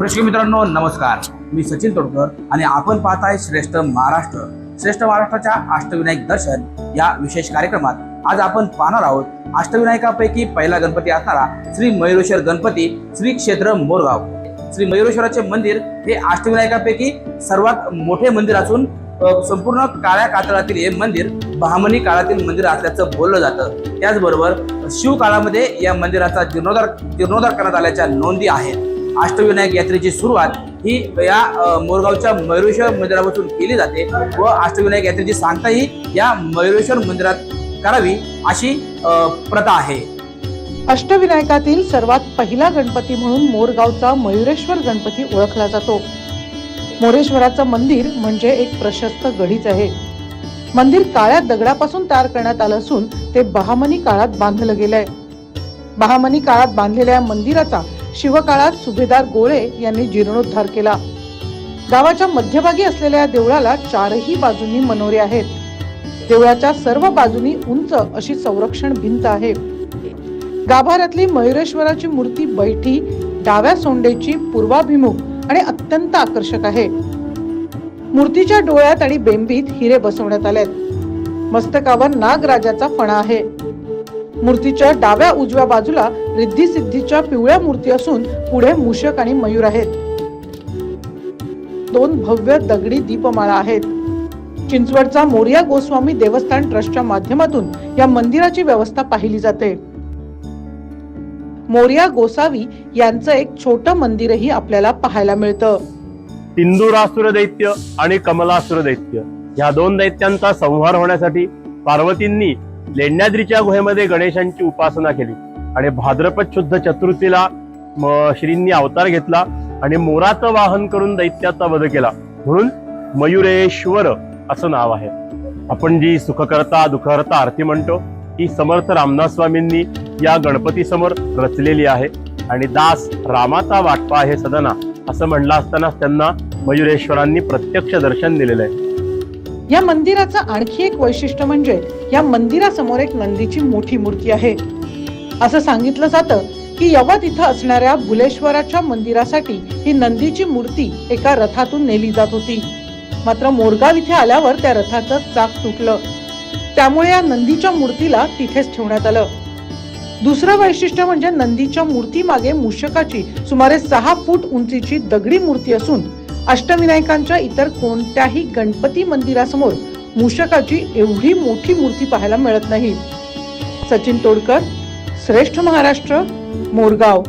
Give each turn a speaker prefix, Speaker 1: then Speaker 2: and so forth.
Speaker 1: दर्शक मित्रांनो नमस्कार, मी सचिन तोडकर आणि आपण पाहताय श्रेष्ठ महाराष्ट्र. श्रेष्ठ महाराष्ट्राच्या अष्टविनायक दर्शन या विशेष कार्यक्रमात आज आपण पाहणार आहोत अष्टविनायकापैकी पहिला गणपती असणारा श्री मयुरेश्वर गणपती श्री क्षेत्र मोरगाव. श्री मयुरेश्वराचे मंदिर हे अष्टविनायकापैकी सर्वात मोठे मंदिर असून संपूर्ण काळ्या कातळातील हे मंदिर बहामनी काळातील मंदिर असल्याचं बोललं जातं. त्याचबरोबर शिव काळामध्ये या मंदिराचा जीर्णोद्धार करण्यात आल्याच्या नोंदी आहेत. अष्टविनायक यात्रेची सुरुवात ही या मोरगावच्या मयुरेश्वर मंदिरापासून केली जाते व अष्टविनायक यात्रेची सांगताही या मयुरेश्वर मंदिरात करावी अशी प्रथा आहे.
Speaker 2: अष्टविनायकातील सर्वात पहिला गणपती म्हणून मोरगावचा मयुरेश्वर गणपती ओळखला जातो. मोरेश्वराचं मंदिर म्हणजे एक प्रशस्त गढीच आहे. मंदिर काळ्या दगडापासून तयार करण्यात आलं असून ते बहामनी काळात बांधलं गेलंय. बहामनी काळात बांधलेल्या मंदिराचा शिवकाळात सुभेदार गोळे यांनी जीर्णोद्धार केला. गावाच्या मध्यभागी असलेल्या या देवळाला चारही बाजूंनी मनोरे आहेत. देवळाच्या सर्व बाजूंनी उंच अशी संरक्षण भिंत आहे. गाभाऱ्यातली मयुरेश्वराची मूर्ती बैठी डाव्या सोंडेची पूर्वाभिमुख आणि अत्यंत आकर्षक आहे. मूर्तीच्या डोळ्यात आणि बेंबीत हिरे बसवण्यात आलेत. मस्तकावर नागराजाचा फणा आहे. मूर्तीच्या डाव्या उजव्या बाजूला रिद्धी सिद्धीच्या पिवळ्या मूर्ती असून पुढे मूषक आणि मयूर आहेत. 2 भव्य दगडी दीपमाळा आहेत. चिंचवडचा मोरया गोस्वामी देवस्थान ट्रस्टच्या माध्यमातून या मंदिराची व्यवस्था पाहिली जाते. मोरया गोसावी यांचं एक छोटं मंदिरही आपल्याला पाहायला मिळतं.
Speaker 3: सिंदुरासुर दैत्य आणि कमलासुर दैत्य या 2 दैत्यांचा संहार होण्यासाठी पार्वतींनी लेण्याद्रीच्या गुहेमध्ये गणेशांची उपासना केली आणि भाद्रपद शुद्ध चतुर्थीला श्रींनी अवतार घेतला आणि मोराचं वाहन करून दैत्याचा वध केला, म्हणून मयुरेश्वर असं नाव आहे. आपण जी सुखकर्ता दुःखहर्ता आरती म्हणतो ही समर्थ रामदास स्वामींनी या गणपती समोर रचलेली आहे आणि दास रामाचा वाटपा आहे सदना असं म्हणलं असतानाच त्यांना मयुरेश्वरांनी प्रत्यक्ष दर्शन दिलेलं आहे.
Speaker 2: या मंदिराचं आणखी एक वैशिष्ट्य म्हणजे या मंदिरासमोर एक नंदीची मोठी मूर्ती आहे. असं सांगितलं जातं की यवत इथं असणाऱ्या भुलेश्वराच्या मंदिरासाठी ही नंदीची मूर्ती एका रथातून नेली जात होती. मात्र मोरगाव इथे आल्यावर त्या रथाचं चाक तुटलं. त्यामुळे या नंदीच्या मूर्तीला तिथेच ठेवण्यात आलं. दुसरं वैशिष्ट्य म्हणजे नंदीच्या मूर्ती मागे मूषकाची सुमारे 6 फूट उंचीची दगडी मूर्ती असून अष्टविनायकांच्या इतर कोणत्याही गणपती मंदिरासमोर मूषकाची एवढी मोठी मूर्ती पाहायला मिळत नाही. सचिन तोडकर, श्रेष्ठ महाराष्ट्र, मोरगाव.